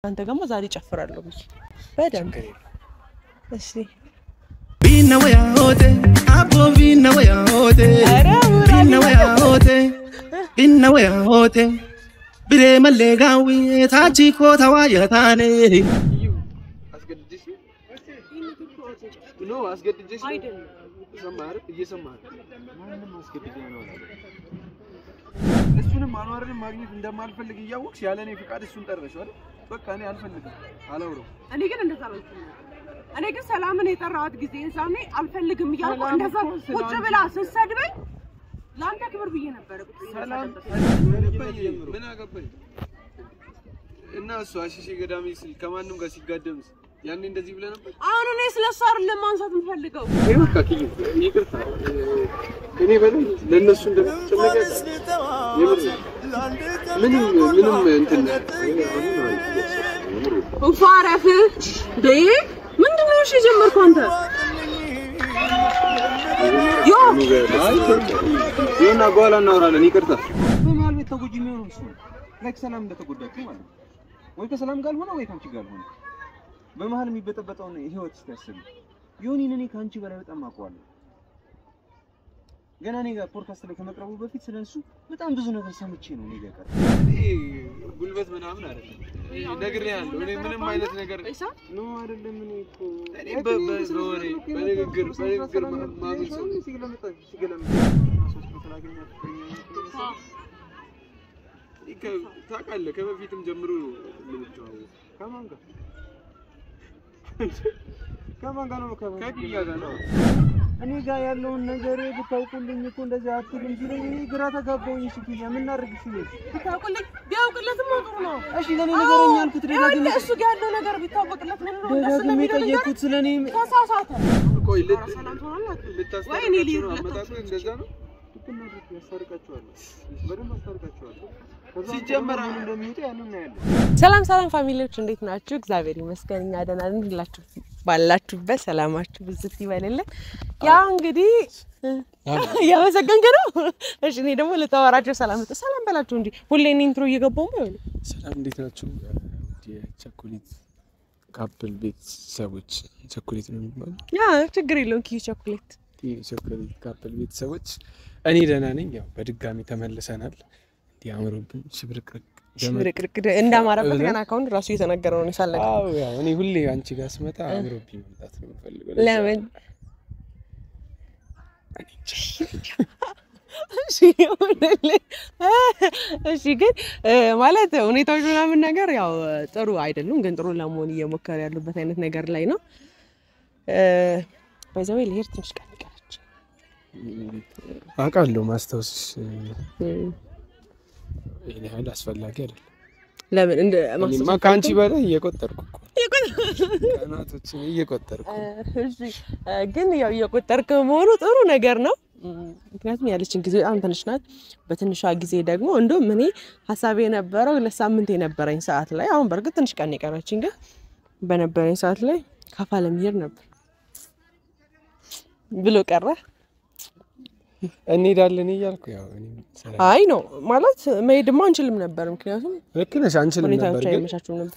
አንተ ጋማ ዛሬ ጨፍራለሁ ብዬ በደንብ እሺ ቢና ወያሆቴ አቦ ቢና ወያሆቴ ቢና ወያሆቴ ብሬ መለጋዊ ታቺኮ ተዋየታኔ ነው አስገድጄሽ አይደለም ሰማር እየሰማህ ማንንም አስገድጄ ነው አላለ እሱንም አንዋርን ማግኘት እንደማልፈልግ እያወቅሽ ያለኔ ፍቃድ እሱን ጠርበሽው አይደል በቃ እኔ አልፈልግም አላውረው እኔ ግን እንደዛ ነው እኔ ግን ሰላምን የጠራሁት ጊዜ ሳሜ አልፈልግም እያልኩ እንደዛ ቁጭ ብላ ስሰድበኝ ላንተ ክብር ብዬ ነበር ሰላም ምን አገባኝ እና እሱ አሽሽ ገዳሚ ስል ከማንንም ጋር ሲጋደምስ ያኔ እንደዚህ ብለ ነበር አሁን እኔ ስለሱ አይደለም ማንሳት የምፈልገው ይሄ ከኪ ይቅርታ እኔ በላይ ለነሱ እንደተጨነቀ ምንም እንትን ወፋራፍ ደይ ምንድነው እሺ ጀመርኩ አንተ ዮ ይሄና ጓላ እናወራለን ይቅርታ በማል ቤት ተጎጂ ነው እሱ ለክ ሰላም እንደተጎዳችሁ ማለት ነው ወይ ከሰላም ጋር ሆነ ወይ ካንቺ ጋር ሆነ በመሃል የሚበጠበጠው ነው ህይወት ሲያስብ ዮኒን እኔ ካንቺ በላይ በጣም አውቀዋለሁ ገና እኔ ጋር ፖድካስት ላይ ከመቅረቡ በፊት ስለሱ በጣም ብዙ ነገር ሰምቼ ነው እኔ ጋር ይሄ ጉልበት ምናምን አይደለም ነግሬያለሁ እኔ ምንም አይነት ነገር ነው አይደለም እኔ እኮ እኔ በወሬ በንግግር ማምን ሰው ሲገለምጥ ታውቃለህ ከበፊትም ጀምሮ ምን ይቻላል ከማን ጋር ነው ከኪያ ጋር ነው እኔ ጋር ያለውን ነገር ብታውቁልኝ እኮ እንደዚህ አትልም ሲለኝ ግራ ተጋባሁኝ እሺ ኪያ ምን ላድርግሽ ነው ብታውቁልኝ ቢያውቅለትም ጥሩ ነው እሺ ለኔ ነገርኛ አልኩት ደጋግሜ እሱ ጋር ያለው ነገር ቢታወቅለት ምን ነው ደጋግሜ ጠየቅኩት ስለኔ ተሳሳተ ቆይ ልታስተካክሉ ነው አመጣጡ እንደዛ ነው ትክክል ያስተርቃቸዋለሁ በደንብ አስተርቃቸዋለሁ ሲጀመር አሁን እንደሚወጣ ያንን እናያለን ሰላም ፋሚሊዎች እንዴት ናችሁ እግዚአብሔር ይመስገን እኛ ደህና ነን ሁላችሁ ባላችሁበት ሰላማችሁ ብዝት ይበልልን ያ እንግዲህ ያመሰገንከ ነው እሺ እኔ ደግሞ ለተዋራቸው ሰላም በላችሁ እንዴ ሁሌ እኔ ኢንትሮ እየገባው ነው ሰላም እንዴት ናችሁ የቸኮሌት ካፕል ቤት ሰዎች ቸኮሌት ነው የሚባለው ያ ችግር የለውም ቸኮሌት ካፕል ቤት ሰዎች እኔ ደህና ነኝ ያው በድጋሚ ተመልሰናል ያምሩብን ሽብርቅርቅ እንዳማረበት ገና ካሁን ራሱ እየተናገረው ነው ሳለቀ አዎ ያው እኔ ሁሌ አንቺ ጋር ስመጣ አምሮብኝ መምጣት ነው የምፈልገው ለምን እሺ ግን ማለት ሁኔታዎች ምናምን ነገር ያው ጥሩ አይደሉም ግን ጥሩ ለመሆን እየሞከረ ያሉበት አይነት ነገር ላይ ነው ባይዘው ለሄድ ትንሽ ቀን ይቀርች አውቃለሁ ማስታወስሽ እኔ ያህል አስፈላጊ አይደለም ለምን እንደ ማስታወስ ካንቺ በላይ እየቆጠርኩ ቀናቶችን እየቆጠርኩ እሺ ግን ያው እየቆጠርክ መሆኑ ጥሩ ነገር ነው ምክንያቱም ያለችን ጊዜ በጣም ትንሽ ናት በትንሿ ጊዜ ደግሞ እንደው እኔ ሐሳቤ የነበረው ለሳምንት የነበረኝ ሰዓት ላይ አሁን በርግጥ ትንሽ ቀን ይቀራችኝ ግን በነበረኝ ሰዓት ላይ ካፋ ለምሄድ ነበር ብሎ ቀረ እንሄዳለን እያልኩ ያው እኔ አይ ነው ማለት መሄድማ አንችልም ነበር ምክንያቱም ልክ ነሽ አንችልም ነበር ግን ነበር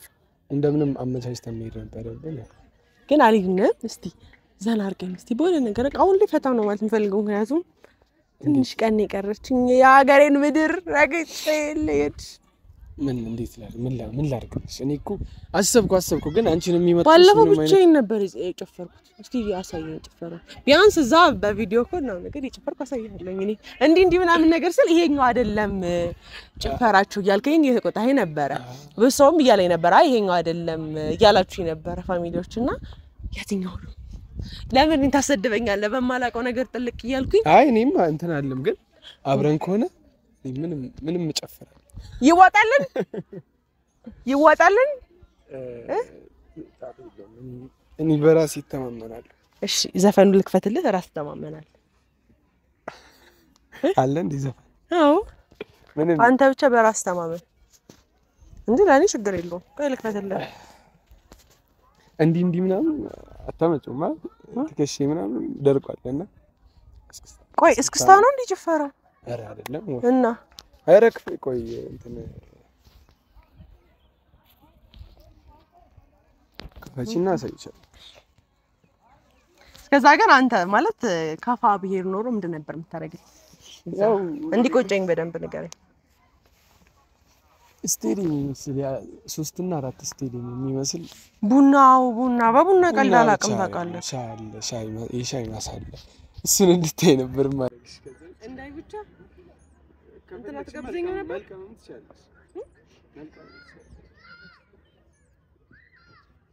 እንደምንም አመቻችተን መሄድ ነበር ግን አልይንም እስቲ ዘና አርገኝ እስቲ በሆነ ነገር አሁን ላይ ፈታው ነው ማለት የምፈልገው ምክንያቱም ትንሽ ቀን ይቀርችኝ የሀገሬን ምድር ረግጬ ልሄድ ምን እንዴት ላይ ምን ላድርግሽ እኔ እኮ አሰብኩ ግን አንቺን የሚመጣው ባለፈው ብቻዬን ነበር የጨፈርኩት እስቲ ያሳየኝ ጨፈረ ቢያንስ እዛ በቪዲዮ ኮል ነው ነገር የጨፈርኩ አሳያለሁ እኔ እንዲህ ምናምን ነገር ስል ይሄኛው አይደለም ጨፈራችሁ እያልከኝ እየተቆጣኸኝ ነበር በሰውም እያለኝ ነበር አይ ይሄኛው አይደለም እያላችሁኝ ነበር ፋሚሊዎችና የትኛው ነው ለምን ታሰድበኛለህ በማላውቀው ነገር ጥልቅ እያልኩኝ አይ እኔም እንትን አለም ግን አብረን ከሆነ ምንም ጨፈራለሁ ይዋጣልን እኔ በራሴ ተማመናለሁ እሺ ዘፈኑ ልክፈትልህ ራስ ተማመናል አለ እንዴ ዘፈን አዎ አንተ ብቻ በራስ ተማመን እንዴ ለኔ ችግር የለውም ቆይ ልክፈትልህ እንዲህ ምናምን አታመጪውማ ትከሺ ምናምን ደርቋልና ቆይ እስክስታ ነው እንዴ ጨፈራ ኧረ አይደለም እና አረክ ቆይ እንትን ክፈቺና አሳይቻለሁ። እስከዛ ግን አንተ ማለት ካፋ ብሄር ኖሮ ምንድን ነበር የምታረገው? ያው እንዲቆጨኝ በደንብ ንገረኝ። ስቴዲየም ይመስል 3 እና 4 ስቴዲየም የሚመስል በቡና ቀልድ አላውቅም ታውቃለህ። ሻይ ማሳለ እሱን እንድታይ ነበር ማለት እንዳይ ብቻ እንትና ተቀብዘኝ ነበር።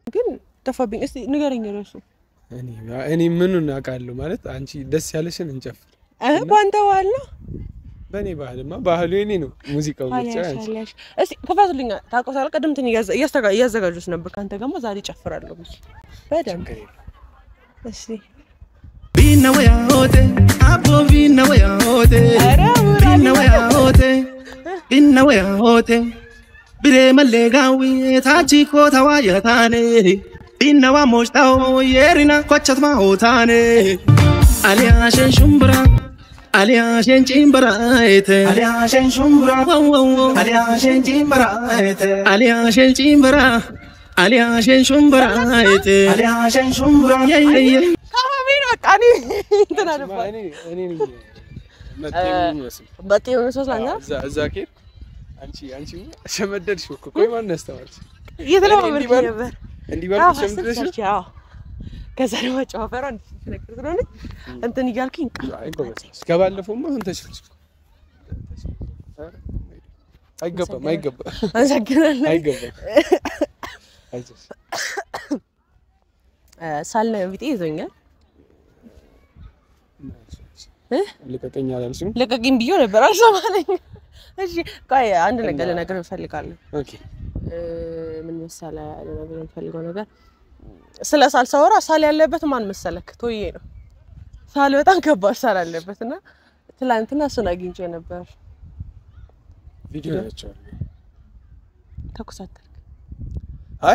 ግን ተፋብኝ። እስቲ ንገረኝ እራሱ እኔ ምኑን አውቃለሁ ማለት አንቺ ደስ ያለሽን እንጨፍር። ባንተ ዋላ በኔ ባህልማ ባህሉ የኔ ነው ሙዚቃው ብቻ አንቺ እስቲ ከፋቱልኛ ታውቀዋለህ። ቀደምትን እያዘጋጁት ነበር ካንተ ጋርማ ዛሬ ጨፍራለሁ በደንብ። እሺ Vinna waya hote abo vinna waya hote vinna waya hote bire malegawi tachi ko tawaya tane vinna wa moshtaw yerina kwachat ma hotane aliya shen shumbra aliya shen chimbra ete aliya shen shumbra aliya shen chimbra ete aliya shen chimbra aliya shen shumbra ete aliya shen shumbra ye ቃኒ እንትና ነበር እኔ በጤው ነው ሶስላኛ ዛኬ አንቺ ሸመደድሽ እኮ ቆይ ማን ያስተማርሽ? እየተለማመድኩ ነበር እንዲባል ሸመደድሽ? አዎ ከዛ ነው ጨዋፈራ እንድትነግር ስለሆነ እንትን እያልኩኝ አይጎበስ ከባለፈውማ አሁን ተሽልሽ አይገባም አመሰግናለሁ አይገባም አይዞሽ ሳልነው ቢጤ ይዞኛል ልቀቀኝ አላልሽም? ልቀቀኝ ብዬ ነበር አልሰማለኝ። እሺ ቆይ አንድ ነገር ልነግርህ እፈልጋለሁ። ኦኬ ምን መሰለህ ልነግርህ የምፈልገው ነገር ስለ ሳል ሳወራ ሳል ያለበት ማን መሰለክ? ቶዬ ነው። ሳል በጣም ከባድ ሳል አለበት እና ትላንትና እሱን አግኝቼ ነበር። ቪዲዮ አይቻለሁ። ተኩሳተልክ?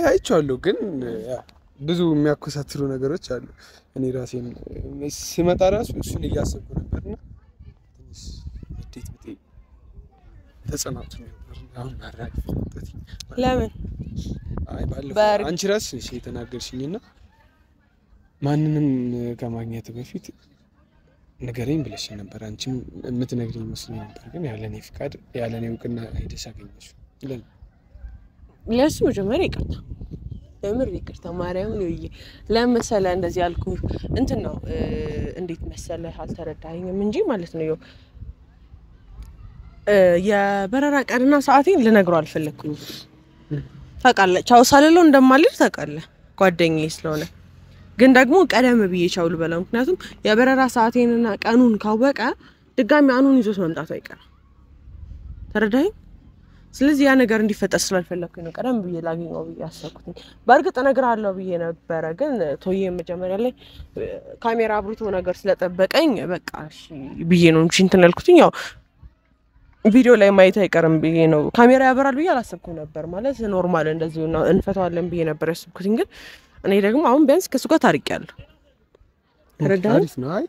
አይቻለሁ ግን ብዙ የሚያኮሳትሩ ነገሮች አሉ። እኔ ራሴን ስመጣ ራሱ እሱን እያሰብኩ ነበርና ትንሽ እንዴት ብጤ ተጸናቱ ነበር። አሁን ማራቅ ፈጠጥ ለምን ባለፈው አንቺ ራስሽ የተናገርሽኝና ማንንም ከማግኘት በፊት ንገረኝ ብለሽ ነበር። አንቺም የምትነግሪኝ መስሎኝ ነበር ግን ያለኔ ፍቃድ ያለኔ እውቅና ሄደሽ አገኘሽ። ለሱ መጀመሪያ ይቅርታ ለምን ይቅርታ ማርያም ነው ለምሳሌ እንደዚህ ያልኩ እንትን ነው እንዴት መሰለህ አልተረዳኸኝም እንጂ ማለት ነው የበረራ ቀንና ሰዓቴን ልነግረው አልፈለኩም። ታውቃለህ ቻው ሳልለው እንደማልል ታውቃለህ ጓደኛዬ ስለሆነ ግን ደግሞ ቀደም ብዬ ቻው ልበለው ምክንያቱም የበረራ ሰዓቴንና ቀኑን ካወቀ ድጋሚ አኑን ይዞት መምጣቱ አይቀርም። ተረዳኸኝ? ስለዚህ ያ ነገር እንዲፈጠር ስላልፈለኩኝ ነው ቀደም ብዬ ላገኘው ብዬ አሰብኩኝ። በእርግጥ እነግርሃለሁ ብዬ ነበር ግን ቶዬ መጀመሪያ ላይ ካሜራ አብሩቶ ነገር ስለጠበቀኝ በቃ እሺ ብዬ ነው እንጂ እንትን ያልኩትኝ ያው ቪዲዮ ላይ ማየት አይቀርም ብዬ ነው። ካሜራ ያበራል ብዬ አላሰብኩም ነበር ማለት ኖርማል እንደዚህ ነው እንፈታዋለን ብዬ ነበር ያሰብኩትኝ ግን እኔ ደግሞ አሁን ቢያንስ ከሱ ጋር ታርቂያለሁ። ተረዳኸኝ? አይ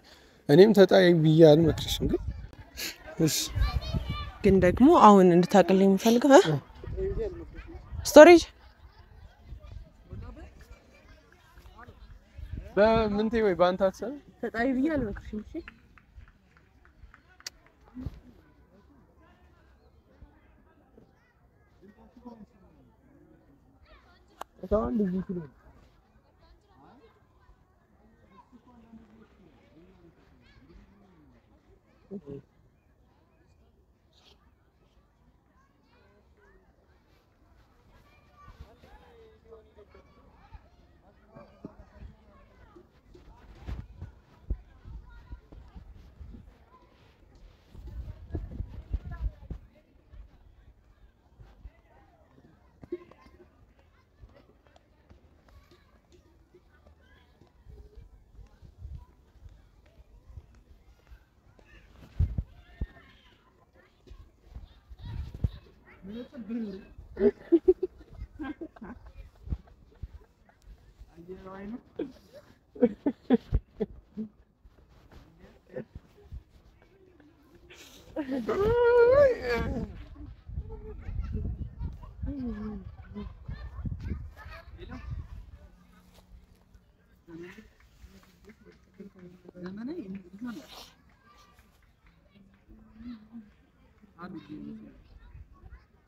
እኔም ተጣይ ብዬ አልመክርሽም ግን እሺ ግን ደግሞ አሁን እንድታቀልኝ የምፈልገው ስቶሬጅ በምንቴ ወይ ባንታሰ ተጣይ ብዬ አልመክርሽም። እሺ ታውን ልጅ ይችላል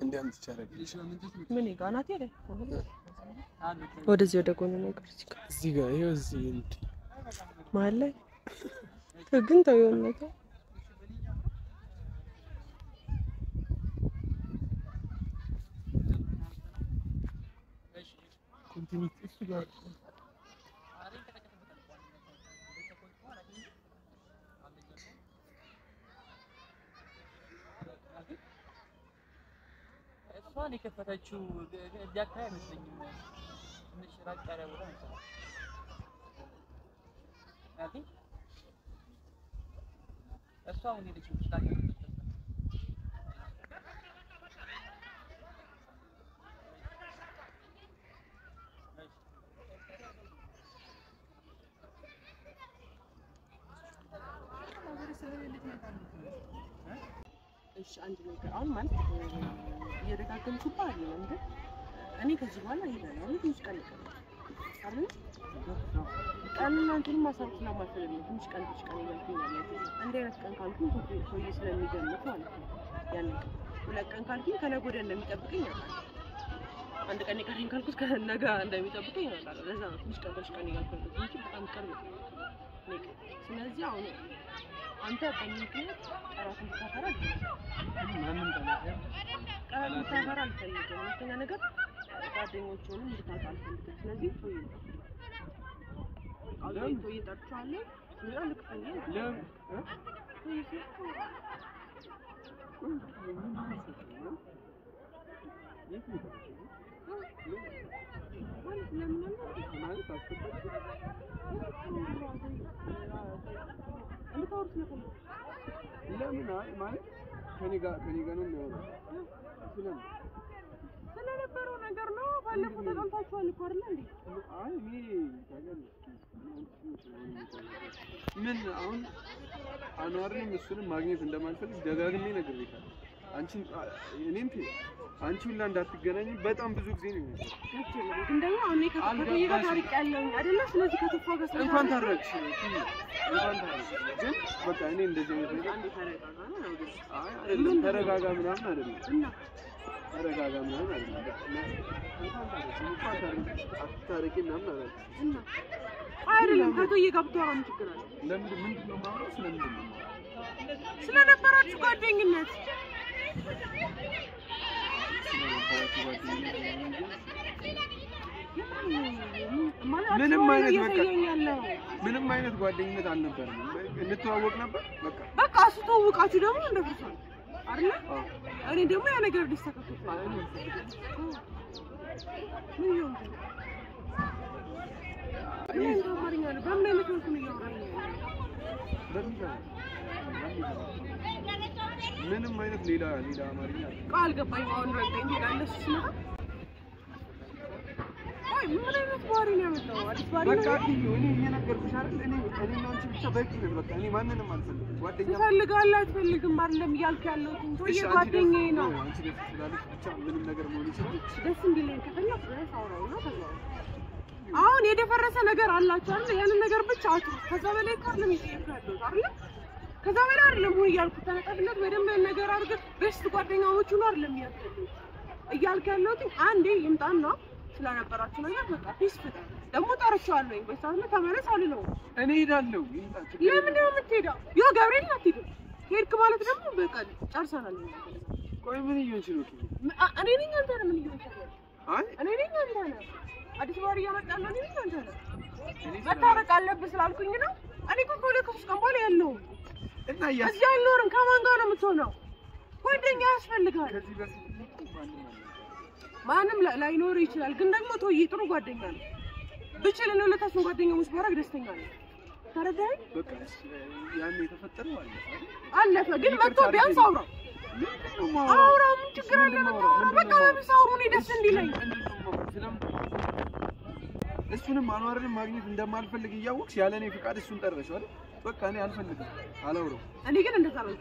እንዲያም ትቻለሽ ምን ይጋናት ያለ ወደዚህ ወደ ጎን ነው ቅርጽ እዚህ ጋር ይሄው እዚህ ማለ ግን ታየውነታ ኮንቲኒቲ እሱ ጋር እሷን የከፈተችው ዲያካይ አይመስለኝም ትንሽ ራቅ ያለ ቦታ ነው አዲ እሷን ሄደች ታውቃለች እሺ አንድ ነገር አሁን ማለት እየደጋገምኩት አይደለም እንዴ እኔ ከዚህ በኋላ ይሄዳል ትንሽ ቀን አይደል ቀንና እንትን ማሳብ ስለማፈልግ ነው ትንሽ ቀን ይላልኩኝ አንድ አይነት ቀን ካልኩኝ ቶሎ ስለሚገምት ማለት ነው ያን ሁለት ቀን ካልኩኝ ከነገ ወዲያ እንደሚጠብቀኝ ያውቃል አንድ ቀን ይቀርኝ ካልኩት ከነገ እንደሚጠብቀኝ ያውቃል ለዛ ነው ትንሽ ቀን ይላልኩኝ እንጂ በጣም ቅርብ ነው ስለዚህ አሁን አንተ በሚክነት ራስን ተፈራል ማንም ተናገረ ቀን ተፈራል ፈልገው ሁለተኛ ነገር ጓደኞቹንም እንድታጣ አልፈልግም ስለዚህ ቶይ ይጠርቻለ ስለልክ ፈኝ ለም ለምን ማለት ከኔ ጋር ነው የሚሆነው ስለነበረው ነገር ነው ባለፈው ተጣልታችኋል እኮ አይደል እንዴ አይ ምን አሁን አኗርን እሱንም ማግኘት እንደማልፈልግ ደጋግሜ ነግሬሻለሁ እኔም አንቺ ሁላ እንዳትገናኝ በጣም ብዙ ጊዜ ነው የሚያደርገው ግን ደግሞ እኔ ከተፈቀየ ጋር ታሪክ ያለኝ አይደለ ስለዚህ ከተፋ ጋር እንኳን ታረቅሽ ግን በቃ እኔ እንደዚህ ነገር አንዴ ተረጋጋ ነው አይ አይደለም ተረጋጋ ምናምን አይደለም እና ተረጋጋ ምናምን አይደለም እንኳን ታረቂ ምናምን አይደለም ከተየ ጋር ብታወራ ችግር አለ ምንድነው ማለት ስለነበራችሁ ጓደኝነት ምንም አይነት ጓደኝነት አልነበረም እንተዋወቅ ነበር በቃ አስተዋወቃችሁ ደግሞ እንደፈሰው አይደል እኔ ደግሞ ያ ነገር ሊስተካከል ምንም አይነት ሌላ አማርኛ ቃል ገባኝ አሁን ረንተኝ ይላልስ ሲመጣ አይ ምን አይነት ባሪ ነው ያመጣው አዲስ ባሪ በቃ እኔ እየነገርኩሽ አይደል እኔ አንቺ ብቻ በቂ ነው በቃ እኔ ማንንም አልፈልግም ጓደኛ ትፈልጋለህ አትፈልግም አይደለም እያልኩ ያለው እንጂ ጓደኛዬ ነው አንቺ ደስ ስላለሽ ብቻ ምንም ነገር መሆን ይችላል ደስ እንዲለኝ ከፈለኩ ሳውራው ነው ተዛው አሁን የደፈረሰ ነገር አላችሁ አይደል ያንን ነገር ብቻ አጥሩ ከዛ በላይ ካርለም ይጠይቃሉ አይደል ከዛ በላይ አይደለም ወይ ያልኩት ተነጣጥነት በደንብ ነገር አድርገህ ቤስት ጓደኛሞች ነው አይደለም እያልኩ ያለው አንዴ ይምጣና ስለነበራችሁ ነገር በቃ ፒስ ፍታ ደግሞ ጠርቻለሁ በሳምንት ተመለስ አልለው እኔ ሄዳለሁ ይምጣችሁ ለምን ነው የምትሄደው ዮ ገብርኤል አትሄድ ሄድክ ማለት ደግሞ በቃ ጨርሰናል ቆይ ምን እየሆንሽ ነው እኔ ነኝ አንተ ነህ ምን እየሆንሽ ነው አይ እኔ ነኝ አንተ ነህ አዲስ ባሪ ያመጣለው እኔ ነኝ አንተ ነህ መታረቅ አለብህ ስላልኩኝ ነው እኔ እኮ ከሁለት ቀን በኋላ ያለው እና እዚህ አይኖርም ከማን ጋር ነው የምትሆነው ጓደኛ ያስፈልጋል ከዚህ በፊት ማንም ላይኖር ይችላል ግን ደግሞ ቶይ ጥሩ ጓደኛ ነው ብቻ ለሁለታችን ጓደኛሞች ባረግ ደስተኛ ነው ተረዳኸኝ በቃ ያን የተፈጠረው አለፈ ግን መጥቶ ቢያንስ አውራ ምን ችግር አለ በቃ በሚሳውሩ ነው ደስ እንዲለኝ እሱንም አንዋርን ማግኘት እንደማልፈልግ እያወቅሽ ያለኔ ፍቃድ እሱን ጠረሽ አይደል በቃ እኔ አልፈልግም አላውረው እኔ ግን እንደዛ ነው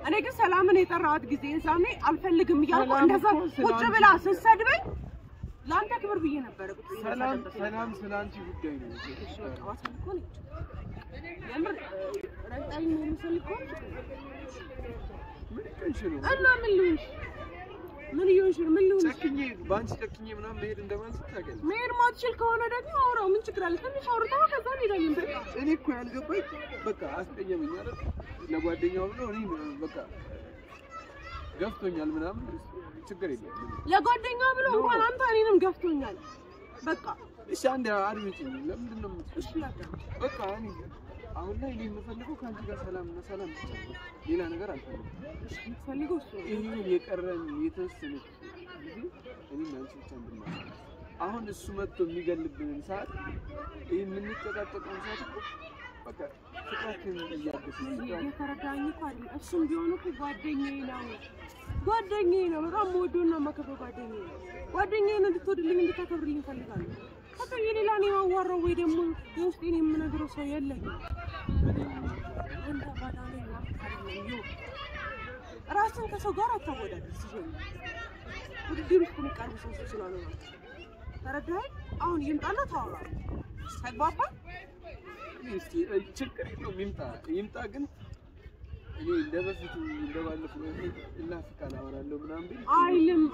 እኔ ግን ሰላምን የጠራሁት ጊዜ እንሳኔ አልፈልግም እያልኩ እንደዛ ቁጭ ብላ ስትሰድበኝ ላንተ ክብር ብዬ ነበር ሰላም ስላንቺ ጉዳይ ነው የምር ረጣኝ ነው የምሰልከው ምን ይከንሽሉ እና ምን ልሁንሽ ምን ይሆንሽ ምን ልሁንሽ ጨክኜ ባንቺ ጨክኜ ምናምን መሄድ እንደማንስ ታውቂያለሽ መሄድ ማትችል ከሆነ ደግሞ አውራው ምን ችግር አለ ትንሽ አውርተው ከዛ እንሄዳለን በቃ እኔ እኮ ያልገባኝ በቃ አስቀየመኝ አይደል ለጓደኛው ብሎ እኔ በቃ ገፍቶኛል ምናምን ችግር የለም ለጓደኛ ብሎ እንኳን አንተ እኔንም ገፍቶኛል በቃ እሺ አንዴ አድምጪኝ ለምንድን ነው እሺ በቃ እኔ አሁን ላይ እኔ የምፈልገው ከአንቺ ጋር ሰላም ብቻ ነው ሌላ ነገር አልፈልግም እሺ የምትፈልገው እሱ ነው ይሄን የቀረን የተወሰነ እኔ አንቺ ብቻ እንድናስ አሁን እሱ መጥቶ የሚገልብንን ሰዓት ይሄ የምንጨቃጨቀውን ሰዓት በቃ ፍቅራችን እያደረግን እየተረዳኝ እኮ አይደል እሱም ቢሆን እኮ ጓደኛዬ ነው በጣም ወዶና ማከብረው ጓደኛዬ ነው እንድትወድልኝ እንድታከብርልኝ እፈልጋለሁ በቃ የሌላ ነው ማዋራው ወይ ደግሞ የውስጤን የምነግረው ሰው የለም እንደ ባዳኔ ነው ራስን ከሰው ጋር አታወዳድር ሲሆን ውድድር ውስጥ የሚቀርቡ ሰዎች ስላሉ ነው ተረዳኸኝ አሁን ይምጣና ታወራ ተግባባ እስቲ ችግር የለውም ይምጣ ግን እኔ እንደበፊቱ እንደባለፈው እናፍቃለን አወራለሁ ምናምን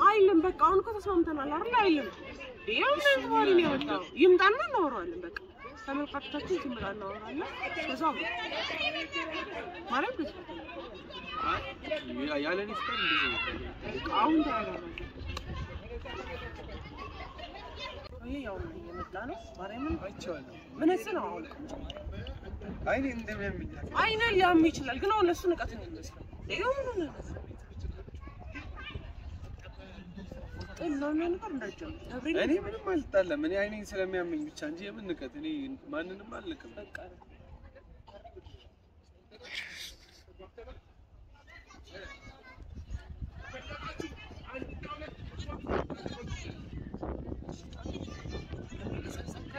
አይልም በቃ አሁን እኮ ተስማምተናል አይደል አይልም ይሄው ምን ተወሪ ነው ያወጣው ይምጣና እናወራለን በቃ ተመልካቾቻችን ሲመጣ እናወራለን ከዛው ማለት ነው ያለኔ ፍቅር እንደዚህ አሁን ታያለህ ያው እየመጣ ነው ማርያምን አይቻለሁ ምን ነው አሁን አይኔ እንደሚያምኝ አይኔ ሊያም ይችላል ግን አሁን ለሱ ንቀት ነው የሚመስለው ይሄው ምን ነው ጥላውን ነገር እንዳይጀምር እኔ ምንም አልጣለም እኔ አይኔን ስለሚያምኝ ብቻ እንጂ የምን ንቀት እኔ ማንንም አልንቅም በቃ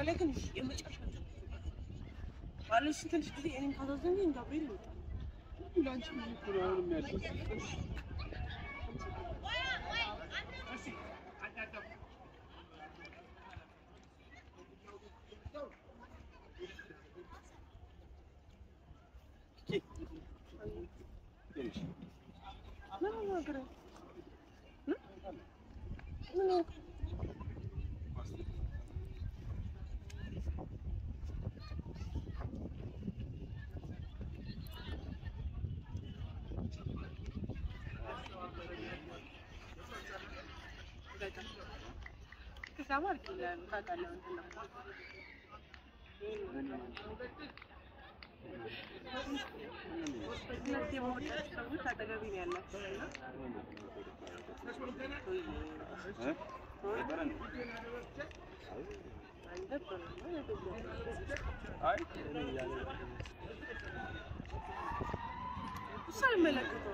ለكن የመጨረሻ ባለሽ ትንሽ ጊዜ እኔን ካዘዘኝ እንዳብሬ ነው ላንቺ ምን ነው የሚያደርግ كسامر كلا تاكلوا انتنا نتي موت تسوي تاغبين يلا ها برن አይ ሳይመለከተው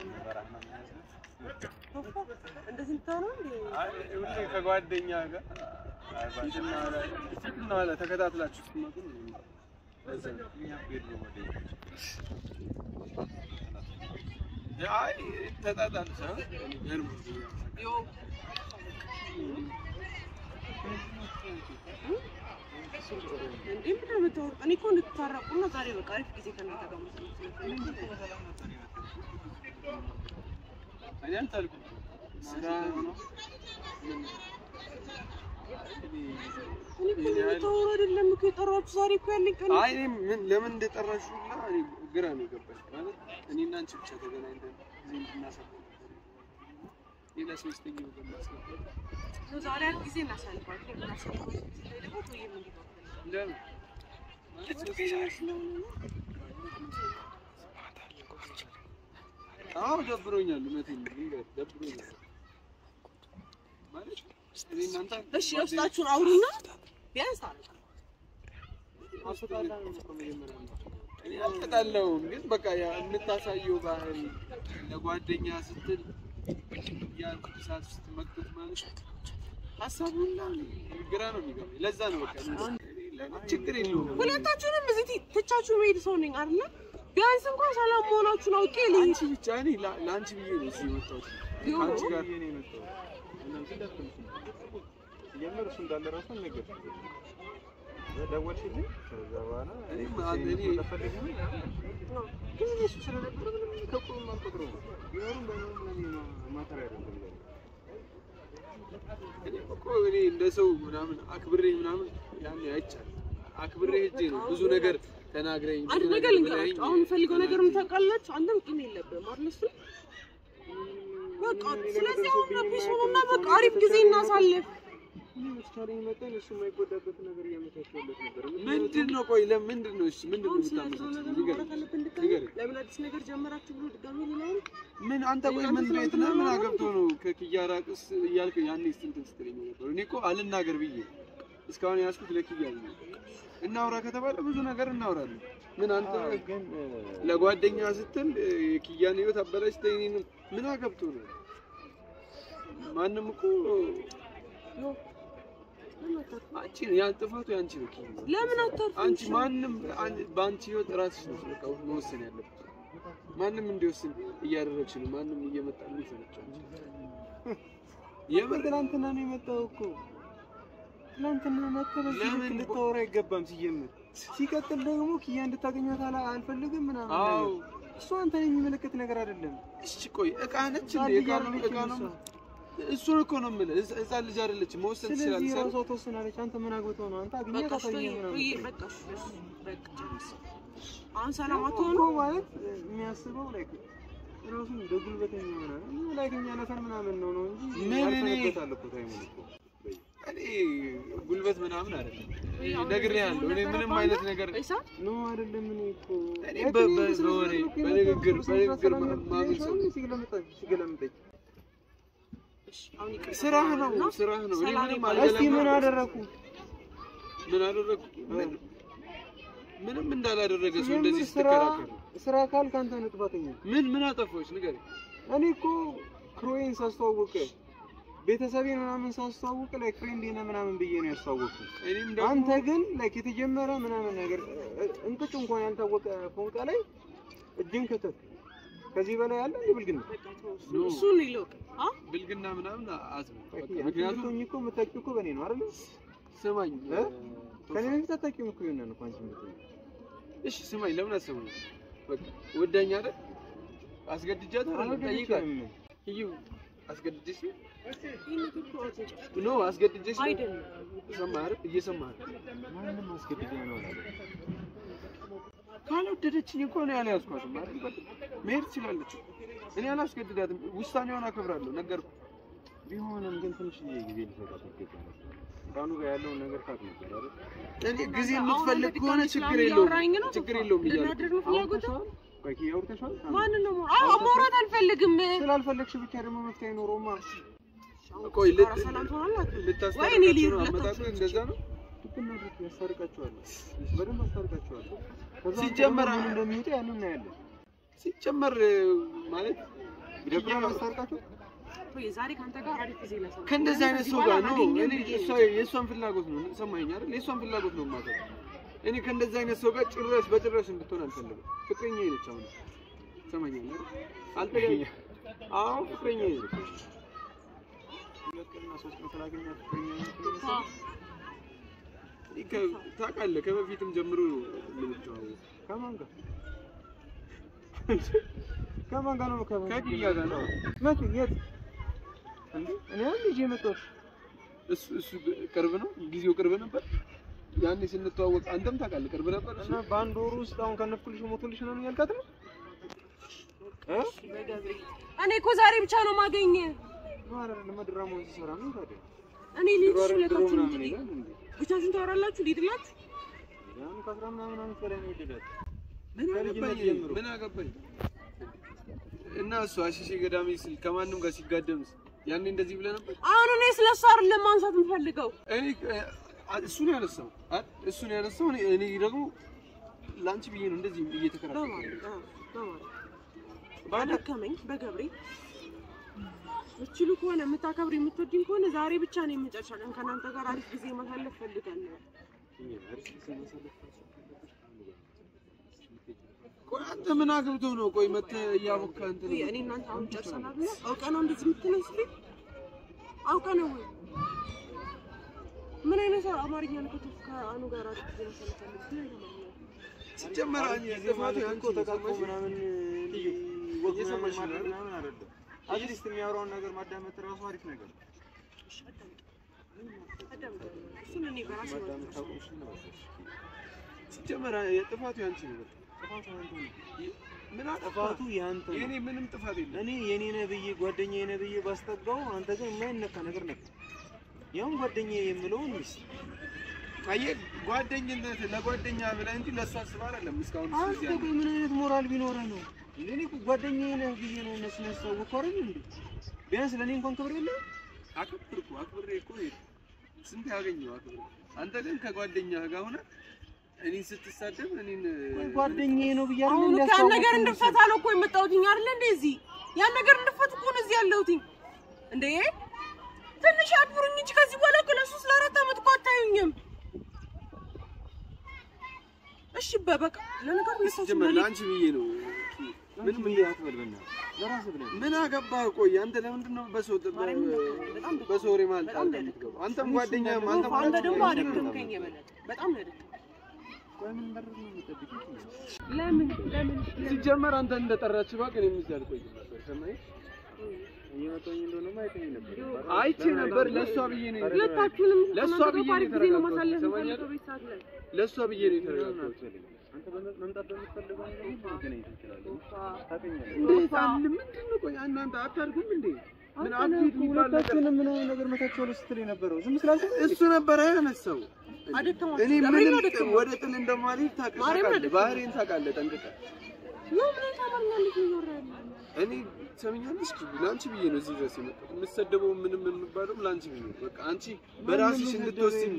እንደዚህ ታውራ እንዴ አይ ሁሌ ከጓደኛ ጋር ፊትና አለ ተከታትላችሁ ስትመጡ አይ ተጣጣልሽ ገርም ዮ እንዴ ምን ተወር እኔ እኮ እንድታረቁና ዛሬ በቃ አሪፍ ጊዜ ከእናንተ ጋር አይደል ታልኩ ስራ ነው እኔ ተወር አይደለም እኮ የጠራችሁ ዛሬ እኮ ያለኝ ቀን አይ ምን ለምን እንደጠራሽውና እኔ ግራ ነው ገባሽ ማለት እኔና አንቺ ብቻ ተገናኝተን እዚህ እንድናሳልፍ ሌላ ሶስተኛ ወገን ማስገባት ነው ዛሬ አሪፍ ጊዜ እናሳልፋለን ደግሞ ተወይም እንዲሆን ለምን አዎ ደብሮኛል እውነቴን ነው ደብሮኛል ማለት እኔ እናንተ እሺ ውስጣችሁን አውሩና ቢያንስ ታረቁ አስተጣላን ነው መጀመሪያ እኔ አልተጣላሁም ግን በቃ ያ እንታሳየው ባህል ለጓደኛ ስትል ያልኩት ሰዓት ስትመክት ማለት ሐሳቡና ግራ ነው የሚገባኝ ለዛ ነው በቃ ችግር የለውም ሁለታችሁንም እዚህ ትቻችሁ መሄድ ሰው ነኝ አይደል ቢያንስ እንኳን ሰላም መሆናችሁን አውቄ ለአንቺ ብቻ እኔ ለአንቺ ብዬ ነው እዚህ የመጣሁት አንቺ ጋር ብዬ ነው የመጣሁት የምር እሱ እንዳለ ራሱ ነገር ደወልሽልኝ ከዛ በኋላ እኔ ተፈልገኝ ግን እሱ ስለነበር ምንም ከቆም ማልቆጥረው ይኖርም በእኔ ማተር አይደለም እኔ እንደሰው ምናምን አክብሬ ምናምን ያን አይቻል አክብሬ ሄጄ ነው ብዙ ነገር ተናግረኝ አንድ ነገር ልንገራችሁ አሁን ፈልገው ነገር ምታውቃላችሁ አንተም ቂም የለብህም አይደል በቃ ስለዚህ አሁን ቢሶና በቃ አሪፍ ጊዜ እናሳልፍ ምንስታለኝ መጣን እሱ የማይጎዳበት ነገር ያመጣችሁለት ነበር ምንድነው ቆይ ለምንድነው እሺ ምንድነው የምታመጣው ለምን አዲስ ነገር ጀመራችሁ ብሎ ድጋሚ ሊላል ምን አንተ ቆይ ምን ቤት ነው ምን አገብቶ ነው ከኪያ ራቅስ እያልከ ያኔ ስንት ስትለኝ ነበር እኔ እኮ አልናገር ብዬ እስካሁን ያስኩት ለኪያ ነው እናውራ ከተባለ ብዙ ነገር እናውራለን ምን አንተ ግን ለጓደኛ ስትል የኪያን ህይወት አበላሽተኝ ምን አገብቶ ነው ማንንም እኮ አንቺ ያን ጥፋቱ ያንቺ ነው ለምን አታርፍ አንቺ ማንንም ባንቺ ህይወት ራስሽ ነው ስለቀው መወሰን ያለበት ማንንም እንዲወስን እያደረግሽ ነው ማንንም እየመጣ ነው ይፈነጫው የመድላንተና ነው የመጣው እኮ ትላንትና መተበል ለምን ልታወራ አይገባም ሲጀምር ሲቀጥል ደግሞ ኪያ እንድታገኛት አልፈልግም ምናምን ነገር እሱ አንተ የሚመለከት ነገር አይደለም እሺ ቆይ እቃ ነች እቃ ነው እሱ እኮ ነው የምልህ ህፃን ልጅ አይደለች መወሰን ትችላለች ስለዚህ ራሷ ተወሰናለች አንተ ምን አግብተው ነው አንተ አግኛት አሳየኝ ነው በቃ አሁን ሰላም አትሆኑ ማለት የሚያስበው ላይክ ራሱን በጉልበተኛ ምናምን ላይከኛ ነፈር ምናምን ነው እንጂ ምን አልፈለገታለሁ ታይሙ እኔ ጉልበት ምናምን አይደለም ነግሬሃለሁ እኔ ምንም አይነት ነገር ነው አይደለም እኔ እኮ እኔ በወሬ በንግግር ማምን ሰው ሲገለምጠኝ ስራህ ነው እኔ ምንም አልገለምም ምን አደረኩ ምንም እንዳላደረገ ሰው እንደዚህ ስትከራከር ስራ ካል ካንተ ነው ጥፋተኛ ምን አጠፋሽ ንገረኝ እኔ እኮ ክሮዬን ሳስተዋውቅ ቤተሰቤን ምናምን ሳስተዋውቅ ላይክ ፍሬንዴና ምናምን ብዬ ነው ያስተዋወቅኩት አንተ ግን ላይክ የተጀመረ ምናምን ነገር እንቅጭ እንኳን ያልታወቀ ፎንቃ ላይ እጅን ከተት ከዚህ በላይ ያለ ብልግና እሱ ነው ይሎክ ብልግና ምናምን አዝም ምክንያቱም እኮ መታቂው እኮ በኔ ነው አይደል ስማኝ ከኔ ተታቂው እኮ ይሆናል እንኳን ሲመጣ እሺ ስማኝ ለምን አሰቡኝ በቃ ወዳኛ አይደል አስገድጃት አይደል ጠይቃት ይዩ አስገድጅሽ ነው አስገድጅሽ አይደለም ሰማህ እየሰማህ ማንንም አስገድጃ ነው አላለ ካልወደደችኝ እኮ ነው ያልያዝኳት ማለት በቃ መሄድ ትችላለች እኔ አላስገድዳትም ውሳኔዋን አከብራለሁ ነገርኩ ቢሆንም ግን ትንሽ ጊዜ ልሰጣት ይገባል ባኑ ጋር ያለው ነገር ካት ነበር አይደል እኔ ጊዜ የምትፈልግ ከሆነ ችግር የለውም ይላል ቆይ ያውርተሻል ማን ነው ማውራት አልፈልግም ስላልፈለግሽ ብቻ ደግሞ መፍትሄ አይኖርማ ቆይ ልታስተካክሉ ነው አመጣጡ እንደዛ ነው ትኩናት ያስተርቃቸዋል በደንብ ያስተርቃቸዋል ሲጀመር ምን እንደሚወጣ ያንን ነው ያለው ሲጀመር ማለት ይደብራ ያስተርቃቸው ዛሬ ካንተ ጋር አሪፍ ጊዜ ለሰው ከእንደዚህ አይነት ሰው ጋር ነው እኔ የሷን ፍላጎት ነው ሰማኸኝ አይደል የሷን ፍላጎት ነው ማለት እኔ ከእንደዚህ አይነት ሰው ጋር በጭራሽ እንድትሆን አልፈልግም ፍቅረኛ ነች አሁን ሰማኸኝ አይደል አልተገኘ አዎ ፍቅረኛ ነች ሁለትና ሶስት ነው ስላገኛት ፍቅረኛ ታውቃለህ ከበፊትም ጀምሮ ምን ይታወቅ ከማን ጋር ነው ከኪያ ጋር ነው መቼ የት እንዴ እኔ ልጅ የመጣሁት እሱ ቅርብ ነው ጊዜው ቅርብ ነበር ያኔ ስንተዋወቅ አንተም ታውቃለህ ቅርብ ነበር እና በአንድ ወር ውስጥ አሁን ከነፍኩልሽ ሞቶልሽ ነው ያልካት ነው እኔ እኮ ዛሬ ብቻ ነው ማገኘ ማረር ለመድራሞን ሲሰራ ነው ታዲያ እኔ ልጅ ስለታችሁ ብቻችሁን ታወራላችሁ ሊድላችሁ ያን ከአስራ ምናምን አመት በላይ ነው ይደዳል ምን አገባኝ እና እሱ አሽሽ ገዳሚ ሲል ከማንም ጋር ሲጋደምስ ያኔ እንደዚህ ብለህ ነበር አሁን እኔ ስለሱ አይደለም ማንሳት የምፈልገው እኔ እሱን ያነሳው እኔ ደግሞ ላንቺ ብዬ ነው እንደዚህ እየተከራከረ ባደከመኝ በገብሬ እችሉ ከሆነ የምታከብሪ የምትወጂኝ ከሆነ ዛሬ ብቻ ነው የምንጨርሻለን ከናንተ ጋር አሪፍ ጊዜ ማሳለፍ ፈልጋለሁ ቆይ አንተ ምን አግብተው ነው ቆይ መተህ እያቦካ እንትን እኔ እናንተ አሁን ጨርሰናል ነው አውቀህ ነው እንደዚህ የምትነስልኝ አውቀህ ነው ወይ ምን አይነት አማርኛ ነው ከአኑ ጋር አጥተህ ሲጀመር ጥፋቱ ያንቺ ተቃቆ ምናምን ወግሰማሽ ምናምን አይደለም አትሊስት የሚያወራውን ነገር ማዳመጥ ራሱ አሪፍ ነገር እሱን እኔ በራሴ ሲጀመር ጥፋቱ ያንቺ ነው ጥፋቱ ያንተ ነው ምን ጥፋቱ ያንተ ነው የኔ ምንም ጥፋት የለም እኔ የኔ ነብይ ጓደኛዬ ነብይ ባስጠጋው አንተ ግን የማይነካ ነገር ነበር ያው ጓደኛዬ የምለው ሚስት አየህ ጓደኝነት ለጓደኛ ብለህ እንጂ ለሷ አስባ አይደለም እስካሁን አንተ ቆይ ምን አይነት ሞራል ቢኖርህ ነው እኔ ጓደኛዬ ነህ ብዬ ነው እነሱ ያስተዋወቅኩ አይደል እንዴ ቢያንስ ለኔ እንኳን ክብር የለም አክብሬ እኮ ስንት ያገኘው አክብሬ አንተ ግን ከጓደኛህ ጋር ሆነ እኔ ስትሳደብ እኔን ጓደኛዬ ነው ብዬ አይደል እንዴ ያን ነገር እንድፈታ ነው እኮ የመጣሁትኝ አይደል እንዴ እዚህ ያን ነገር እንድፈታ እኮ ነው እዚህ ያለሁትኝ እንዴ ትንሽ አክብሩኝ እንጂ ከዚህ በኋላ ከለሱ ስለአራት አመት እኮ አታዩኝም እሺ በቃ ለነገር ለሰጀመር ላንቺ ብዬ ነው ምን ብዬ አትበልበና ለራስህ ብለህ ምን አገባህ ቆይ አንተ ለምንድን ነው በሶሪ ማለት አንተም ጓደኛ አንተ ደግሞ አድርገኝ የበለጠ በጣም ነው ቆይ ምን በር ነው የምትጠብቂው ለምን ሲጀመር አንተ እንደጠራችህ ባክ እኔ ምንስ ያልቆይ ነበር ሰማይ እየመጣኝ እንደሆነ ማይተኝ ነበር አይቼ ነበር ለሷ ብዬ ነው ሁለታችሁንም ለሷ ብዬ ነው ማሳለፍ ለሷ ብዬ ነው የተረጋጋሁት አንተ መምጣት በምትፈልገው ነገር ገናኝ ትችላለህ ታውቀኛለህ ምንድን ነው ቆይ እናንተ አታርጉም እንዴ ምን አብዲት ሁለታችሁንም ምን ነገር መታከሉ ስትል የነበረው ዝም ስላልኩ እሱ ነበር ያነሳው እኔ ምን ወደ ጥል እንደማልሄድ ታውቃለህ ባህሪን ታውቃለህ ጠንቅቀህ ነው ምን ታመርኛለህ ይኖራል እኔ ሰምኛለሽ ላንቺ ብዬ ነው እዚህ ድረስ የመጣሁት የምትሰደበው ምንም የምባለው ላንቺ ብዬ ነው በቃ አንቺ በራስሽ እንድትወስኝ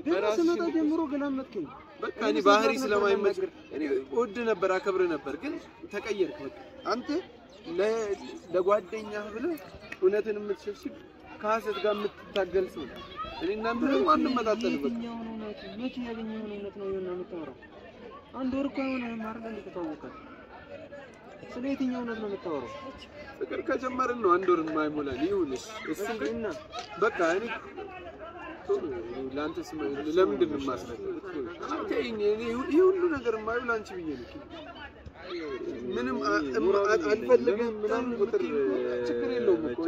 በራስሽ መጣ ጀምሮ ገላመጥከኝ በቃ እኔ ባህሪ ስለማይመች እኔ ወድ ነበር አከብር ነበር ግን ተቀየርክ በቃ አንተ ለጓደኛህ ብለህ እውነትን የምትሸሽግ ከሐሰት ጋር የምትታገል ሰው እኔ እናንተ ነው ማንም መጣጣል በቃ መቼ ያገኘው እውነት ነው የሆነ የምታወራው አንድ ወር እኮ ሆነ ማርለ እንደተታወቀ ስለየትኛው እውነት ነው የምታወራው ፍቅር ከጀመርን ነው አንድ ወር የማይሞላል ይሁንሽ እሱ ግን በቃ እኔ ላንተ ስም ለምንድን ነው የማስረዳው አንተኝ እኔ ሁሉ ነገር የማይው ላንቺ ብዬ ነው ምንም አልፈልግም ምናምን ቁጥር ችግር የለውም እኮ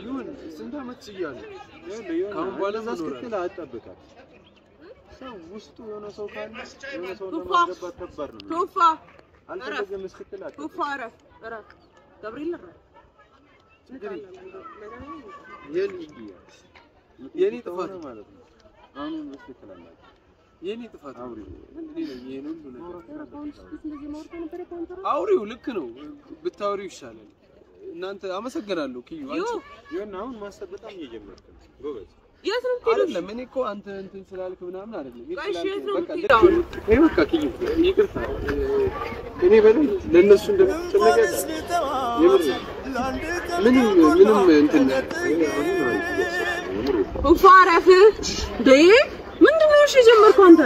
ይሁን ስንት አመት ይያል ካሁን በኋላ ማስከተል አጣበቃት ሰው ውስጡ የሆነ ሰው ካለ የሆነ ሰው ለማስገባት ከባድ ነው ቶፋ አልፈልግም መስከተል አጣ ቶፋ አረፍ ገብርኤል የኔ ጥፋት ማለት ነው አሁን መስከተል አለ የኔ ጥፋት አውሪው እኔ ነኝ ይሄን ሁሉ ነገር አውሪው ልክ ነው ብታውሪው ይሻላል እናንተ አመሰግናለሁ ኪዩ አንቺ ይሄን አሁን ማሰብ በጣም እየጀመርክ ነው ጎበዝ የት ነው አይደለም እኔ እኮ አንተ እንትን ስላልክ ምናምን አይደለም ይሄ በቃ ኪዩ ይቅርታ እኔ በለው ለነሱ እንደተጨነቀ ምንም እንትን ኡፋራፍ ደይ ምንድነው እሺ ጀመርኩ አንተ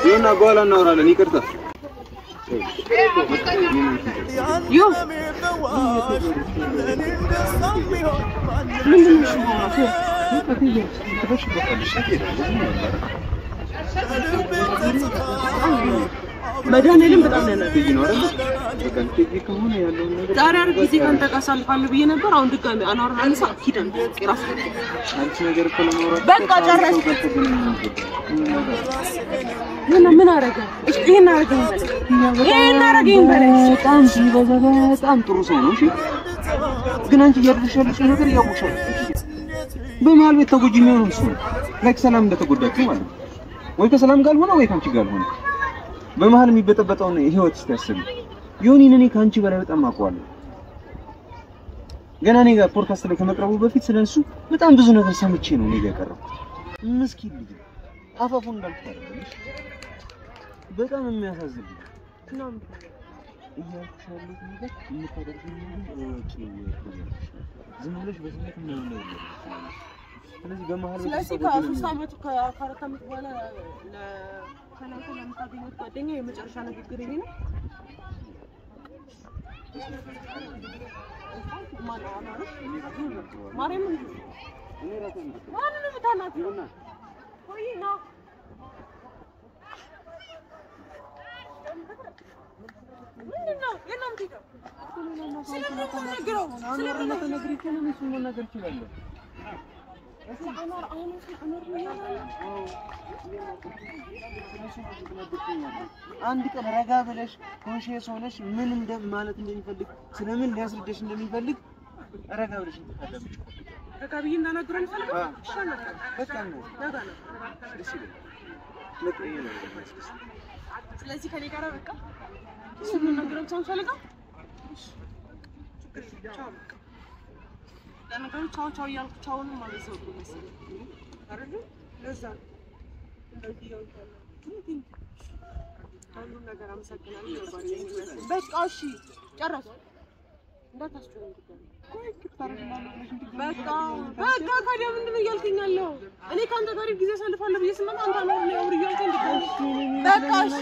ይሄና በኋላ እናወራለን ይቅርታ ዮ መድኃኒዓለም በጣም ነው ዛሬ አርግ ጊዜ ካንተ ጋር ሳልፋለሁ ብዬ ነበር አሁን ድጋሚ አናወራን አንሳ ኪዳን ራስ አንቺ ነገር እኮ ለማውራት በቃ ጨረስ ምን አረጋ እሺ ይሄን አረገኝ በለኝ በጣም ጥሩ ሰው ነው እሺ ግን አንቺ እያደረግሽ ነገር ያውቁሻል በመሃል ቤት ተጎጂ የሚሆነው እሱ ለክ ሰላም እንደተጎዳችሁ ማለት ነው ወይ ከሰላም ጋር ሆነ ወይ ካንቺ ጋር ሆነ በመሃል የሚበጠበጠው ነው ህይወት እስከሰል ዮኒን እኔ ካንቺ በላይ በጣም አውቀዋለሁ ገና እኔ ጋር ፖድካስት ላይ ከመቅረቡ በፊት ስለሱ በጣም ብዙ ነገር ሰምቼ ነው እኔ ጋር ቀረብኩት ምስኪን ልጅ አፋፉን እንዳልተባለሽ በጣም የሚያሳዝን ነው እያልኩሻለሁ ነገር የምታደርጊው ነገር ወጪ ዝም ብለሽ በስሜት ነው ነው ስለዚህ በመሃል ስለዚህ ከ3 አመት ከ4 አመት በኋላ ለከናንተ ለምታገኙት ጓደኛ የመጨረሻ ንግግር ይሄ ነው አንድ ቀን ረጋ ብለሽ ኮንሺየስ ሆነሽ ምን ማለት እንደሚፈልግ ስለምን ሊያስረዳሽ እንደሚፈልግ ረጋ ብለሽ ተፈለግሽ በቃ ብዬ እንዳናግረው እንፈልጋለን በቃ ነው እሺ ለቀየ ነው ስለዚህ ከኔ ጋር በቃ ስለምን ነገሮች እንፈልጋለን ለነገሩ ቻው ቻው እያልኩ ቻውንም ማለት ነው መሰለኝ አይደል ለዛ እንደዚህ ያውቃል ሁሉም ነገር አመሰግናለሁ በቃ እሺ ጨረስኩ እንዳታስጨንቁ በቃ ታዲያ ምንድን ነው እያልከኝ ያለው እኔ ከአንተ ጋር ጊዜ አሳልፋለሁ ብዬ ስመጣ አንተ ነው ያውር እያልከኝ በቃ እሺ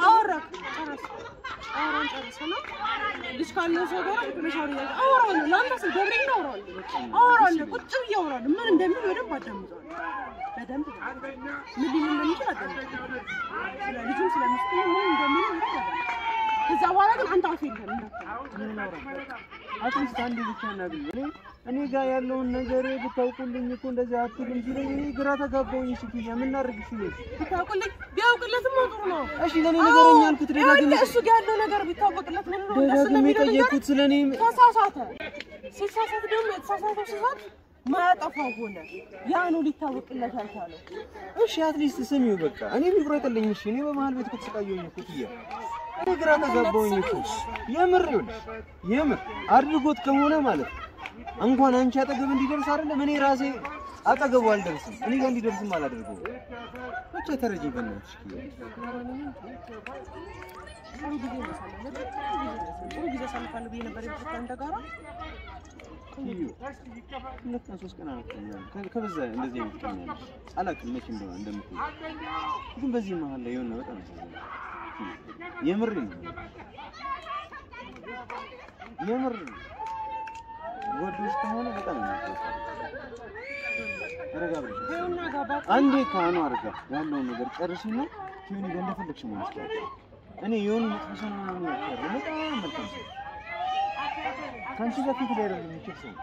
አወራክ ጨረስኩ ልጅ ካለው ሰው ጋር መሻወር አወራለሁ ለአንተ ስል ገብሬን አወራለሁ ቁጭ ብዬ አወራለሁ ምን እንደሚል በደንብ አዳምጠዋለሁ በደንብ ምን ሊል እንደሚችል አዳምጠዋለሁ ልጁም ስለሚስቱ ምን እንደሚል ከዛ በኋላ ግን አንተ አፍ የለም አጥንት አንዴ ብቻ እናገኝ እኔ ጋር ያለውን ነገር ብታውቁልኝ እኮ እንደዚህ አትልም ሲለኝ እኔ ግራ ተጋባሁኝ እሺ ኪያ ምን እናድርግሽ ነው ብታውቁልኝ ቢያውቅለትም ጥሩ ነው እሺ ለኔ ነገረኛ አልኩት ደጋግሜ እሱ ጋር ያለው ነገር ቢታወቅለት ምን ነው ደጋግሜ ጠየቅኩት ስለኔ ተሳሳተ ሲሳሳት ደግሞ የተሳሳተው ሲሳት ማያጠፋው ሆነ ያ ነው ሊታወቅለት ያልቻለው እሺ አትሊስት ስሚው በቃ እኔ ቢብረጥልኝ እሺ እኔ በመሃል ቤት ከተሰቃየሁኝ እኮ ኪያ እኔ ግራ ተጋባሁኝ እኮ የምር አድርጎት ከሆነ ማለት እንኳን አንቺ አጠገብ እንዲደርስ አይደለም እኔ ራሴ አጠገቡ አልደርስም እኔ ጋር እንዲደርስም አላደርገው ብቻ ተረጂ በእናትሽ ጊዜ ሳልፋለሁ ብዬ ነበር የምትከንተ ጋራ ሁለት ሶስት ቀን አልኩኝ ከበዛ እንደዚህ አይነት አላውቅም መቼ እንደምትሆን ግን በዚህ መሀል ላይ የሆነ በጣም የምር ወዶሽ ከሆነ በጣም ነው ረጋ ብለሽ አንዴ ካኑ አርጋ ያለውን ነገር ጨርሽና ኪዩን እንደፈለግሽ ማለት ነው እኔ የሆነ መጥፎ ነው ያለው በጣም መልካም ካንቺ ጋር ፊት ላይ አይደለም የሚችል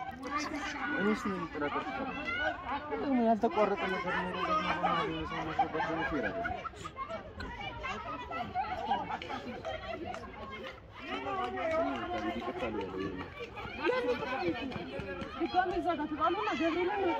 እኔስ ነው የሚጠራጠር ደግሞ ያልተቋረጠ ነገር ነው ደግሞ ማለት ነው ማስረዳት ነው ይራል ድጋሜ እዛ ጋር ተጣሉና ገብርኤልን ነው